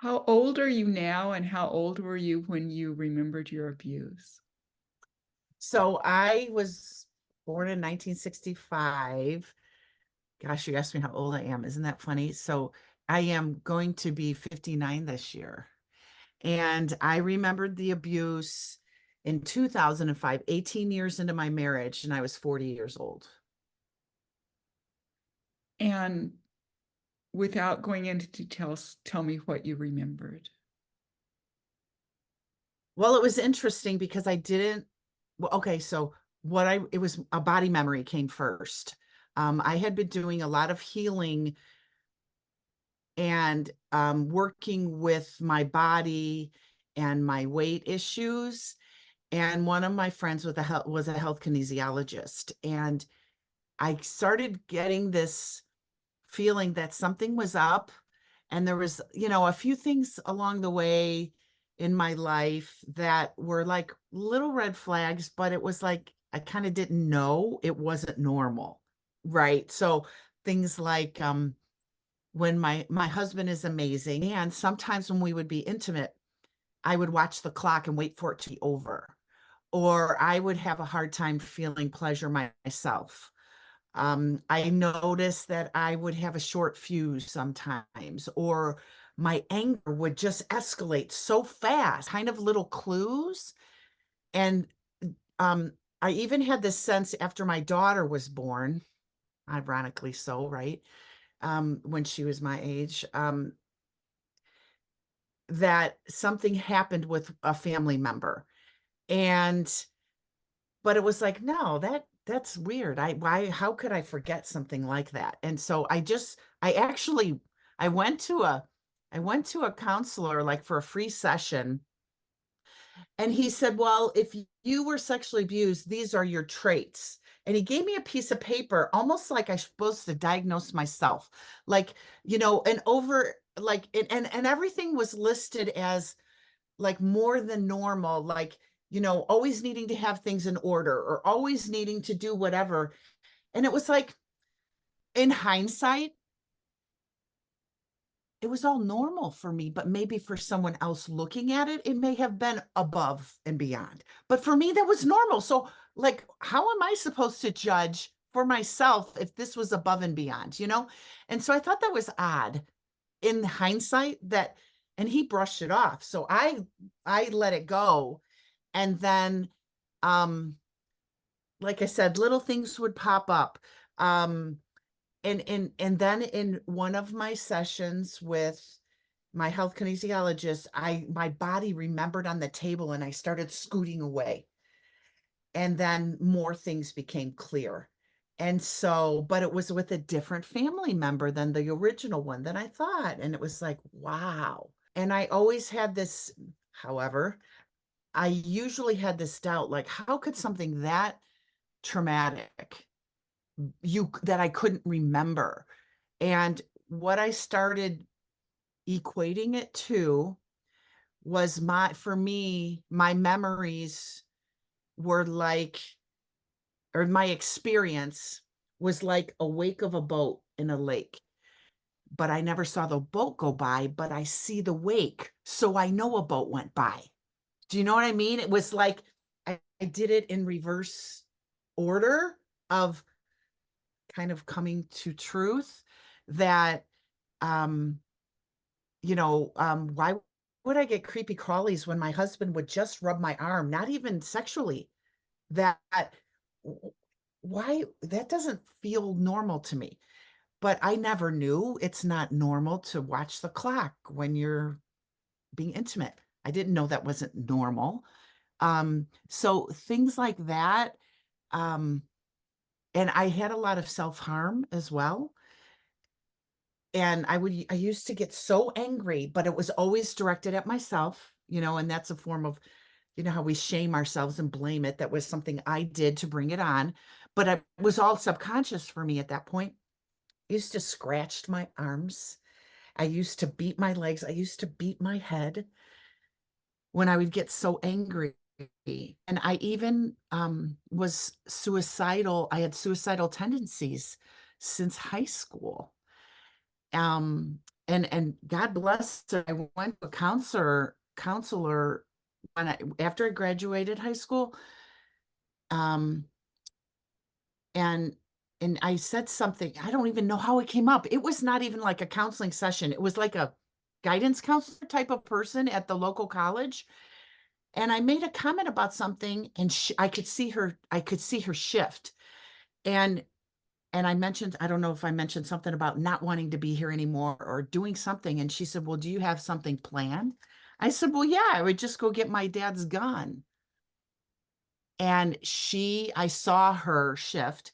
How old are you now, and how old were you when you remembered your abuse? So I was born in 1965. Gosh, you asked me how old I am. Isn't that funny? So I am going to be 59 this year. And I remembered the abuse in 2005, 18 years into my marriage, and I was 40 years old. And without going into details, tell me what you remembered. Well, it was interesting because I didn't, well, okay, so it was a body memory came first. I had been doing a lot of healing and working with my body and my weight issues. And one of my friends was a health kinesiologist. And I started getting this feeling that something was up. And there was, a few things along the way in my life that were like little red flags, but it was like I kind of didn't know it wasn't normal. Right. So things like when my husband is amazing, and sometimes when we would be intimate, I would watch the clock and wait for it to be over, or I would have a hard time feeling pleasure myself. I noticed that I would have a short fuse sometimes, or my anger would just escalate so fast, kind of little clues. And um, I even had this sense after my daughter was born, ironically so, right? When she was my age, that something happened with a family member. And but it was like, no, that's weird. How could I forget something like that? And so I actually I went to a I went to a counselor like for a free session, and he said, well, if you were sexually abused, these are your traits. And he gave me a piece of paper, almost like I was supposed to diagnose myself. Like, and over like and everything was listed as like more than normal, like, always needing to have things in order or always needing to do whatever. And it was like, in hindsight, it was all normal for me, but maybe for someone else looking at it, it may have been above and beyond. But for me, that was normal. So, like, how am I supposed to judge for myself if this was above and beyond? And so I thought that was odd in hindsight that, and he brushed it off. So I let it go. And then, um, like I said, little things would pop up. And then in one of my sessions with my health kinesiologist, my body remembered on the table and I started scooting away. And then more things became clear. And so, but it was with a different family member than the original one that I thought. And it was like, wow. And I always had this, however, I usually had this doubt, like, how could something that traumatic you that I couldn't remember? And what I started equating it to was for me, my memories were like, or my experience was like a wake of a boat in a lake. But I never saw the boat go by, but I see the wake. So I know a boat went by. Do you know what I mean? It was like I did it in reverse order of kind of coming to truth that um why would I get creepy crawlies when my husband would just rub my arm, not even sexually? That why that doesn't feel normal to me. But I never knew it's not normal to watch the clock when you're being intimate. I didn't know that wasn't normal. So things like that. Um, and I had a lot of self-harm as well. And I used to get so angry, but it was always directed at myself, and that's a form of, how we shame ourselves and blame it. That was something I did to bring it on, but it was all subconscious for me at that point. I used to scratch my arms. I used to beat my legs. I used to beat my head when I would get so angry. And I even was suicidal. I had suicidal tendencies since high school. Um, and God bless her, I went to a counselor after I graduated high school. Um, and I said something, I don't even know how it came up. It was not even like a counseling session. It was like a guidance counselor type of person at the local college. And I made a comment about something, and I could see her shift. And I mentioned, I don't know if I mentioned something about not wanting to be here anymore or doing something. And she said, well, do you have something planned? I said, well, yeah, I would just go get my dad's gun. And I saw her shift,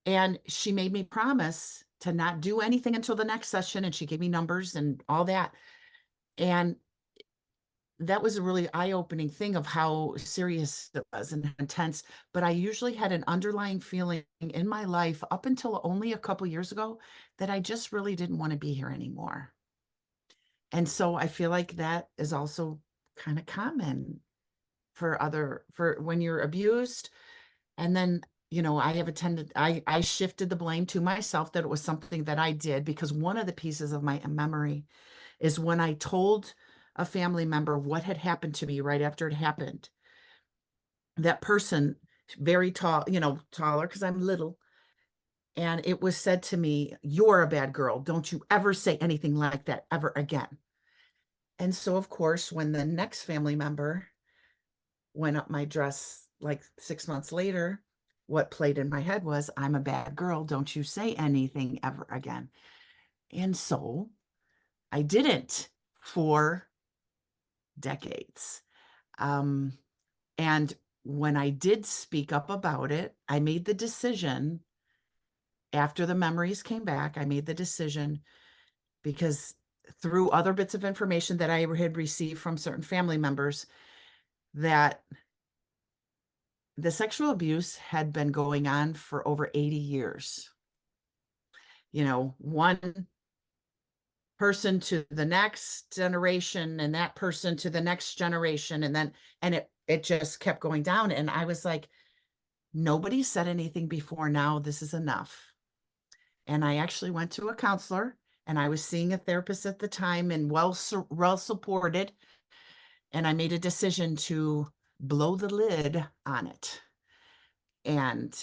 and she made me promise to not do anything until the next session. And she gave me numbers and all that. And that was a really eye-opening thing of how serious it was and intense. But I usually had an underlying feeling in my life up until only a couple years ago that I just really didn't want to be here anymore. And so I feel like that is also kind of common for when you're abused. And then, I shifted the blame to myself that it was something that I did, because one of the pieces of my memory is when I told a family member what had happened to me right after it happened. That person, very tall, taller because I'm little, and it was said to me, "You're a bad girl. Don't you ever say anything like that ever again." And so, of course, when the next family member went up my dress like 6 months later, what played in my head was, "I'm a bad girl. Don't you say anything ever again." And so I didn't for decades. Um, and when I did speak up about it, I made the decision after the memories came back. I made the decision because through other bits of information that I had received from certain family members, that the sexual abuse had been going on for over 80 years. One person to the next generation, and that person to the next generation. And it just kept going down. And I was like, nobody said anything before now. This is enough. And I actually went to a counselor, and I was seeing a therapist at the time, and well supported. And I made a decision to blow the lid on it. And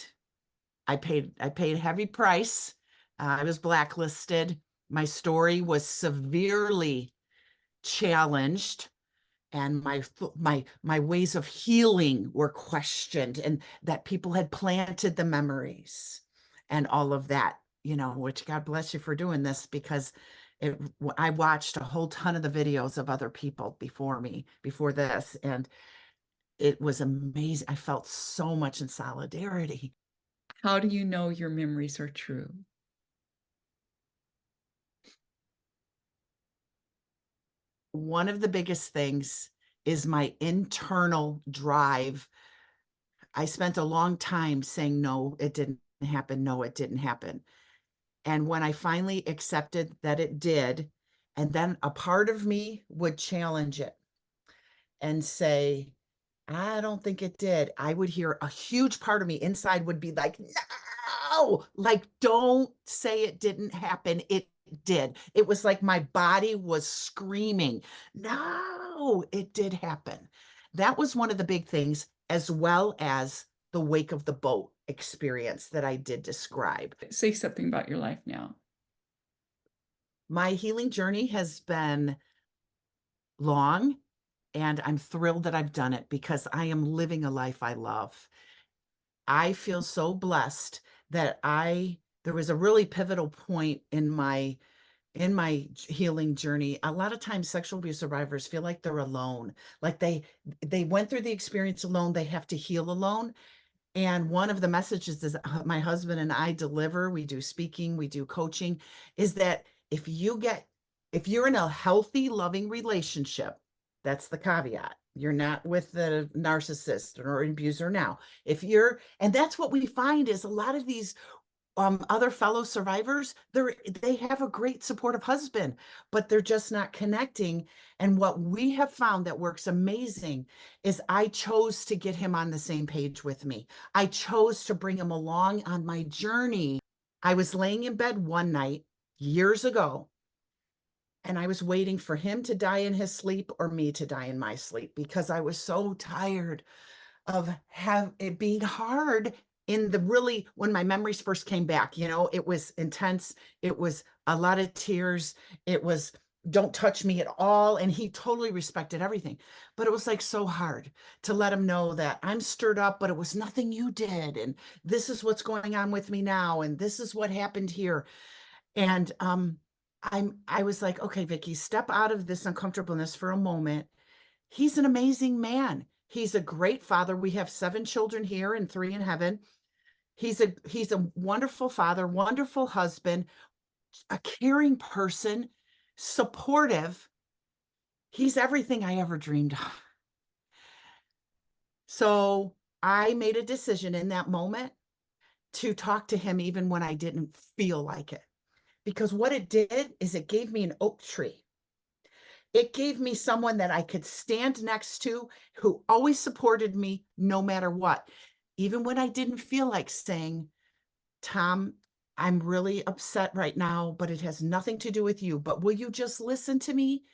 I paid a heavy price. I was blacklisted. My story was severely challenged, and my ways of healing were questioned, and that people had planted the memories and all of that, which God bless you for doing this, because I watched a whole ton of the videos of other people before me, before this, and it was amazing. I felt so much in solidarity. How do you know your memories are true? One of the biggest things is my internal drive. I spent a long time saying, no, it didn't happen. No, it didn't happen. And when I finally accepted that it did, and then a part of me would challenge it and say, I don't think it did, I would hear a huge part of me inside would be like, no, like, don't say it didn't happen. It did. It was like my body was screaming, no, it did happen. That was one of the big things, as well as the wake of the boat experience that I did describe. Say something about your life now. My healing journey has been long, and I'm thrilled that I've done it, because I am living a life I love. I feel so blessed that there was a really pivotal point in my healing journey. A lot of times sexual abuse survivors feel like they're alone, like they went through the experience alone, they have to heal alone. And one of the messages is my husband and I deliver, we do speaking, we do coaching, is that if you're in a healthy, loving relationship, that's the caveat. You're not with the narcissist or abuser now. And that's what we find is a lot of these other fellow survivors, they have a great supportive husband, but they're just not connecting. And what we have found that works amazing is I chose to get him on the same page with me. I chose to bring him along on my journey. I was laying in bed one night years ago, And I was waiting for him to die in his sleep or me to die in my sleep because I was so tired of have it being hard in the really when my memories first came back, it was intense. It was a lot of tears. It was don't touch me at all. And he totally respected everything. But it was like so hard to let him know that I'm stirred up, but it was nothing you did. And this is what's going on with me now. And this is what happened here. And I was like, okay, Vicky, step out of this uncomfortableness for a moment. He's an amazing man. He's a great father. We have 7 children here and 3 in heaven. He's a wonderful father, wonderful husband, a caring person, supportive. He's everything I ever dreamed of. So I made a decision in that moment to talk to him even when I didn't feel like it. Because what it did is it gave me an oak tree. It gave me someone that I could stand next to who always supported me no matter what. Even when I didn't feel like saying, Tom, I'm really upset right now, but it has nothing to do with you. But will you just listen to me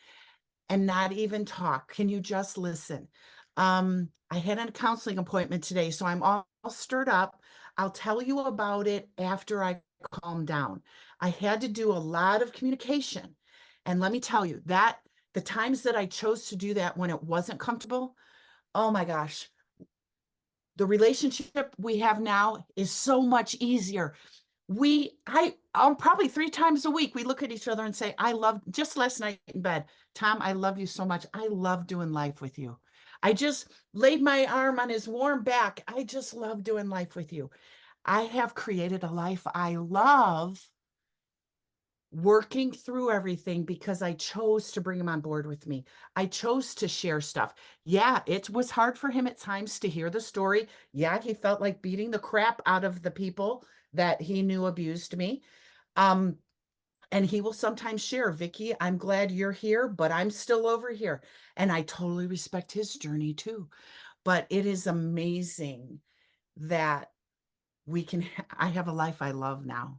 and not even talk? Can you just listen? I had a counseling appointment today, so I'm all stirred up. I'll tell you about it after I calm down. I had to do a lot of communication. And let me tell you that the times that I chose to do that when it wasn't comfortable, oh my gosh, the relationship we have now is so much easier. Probably 3 times a week, we look at each other and say, just last night in bed, Tom, I love you so much. I love doing life with you. I just laid my arm on his warm back. I just love doing life with you. I have created a life I love working through everything because I chose to bring him on board with me. I chose to share stuff. Yeah, it was hard for him at times to hear the story. Yeah, he felt like beating the crap out of the people that he knew abused me. Um, and he will sometimes share, Vicky, I'm glad you're here, but I'm still over here. And I totally respect his journey too. But it is amazing that I have a life I love now.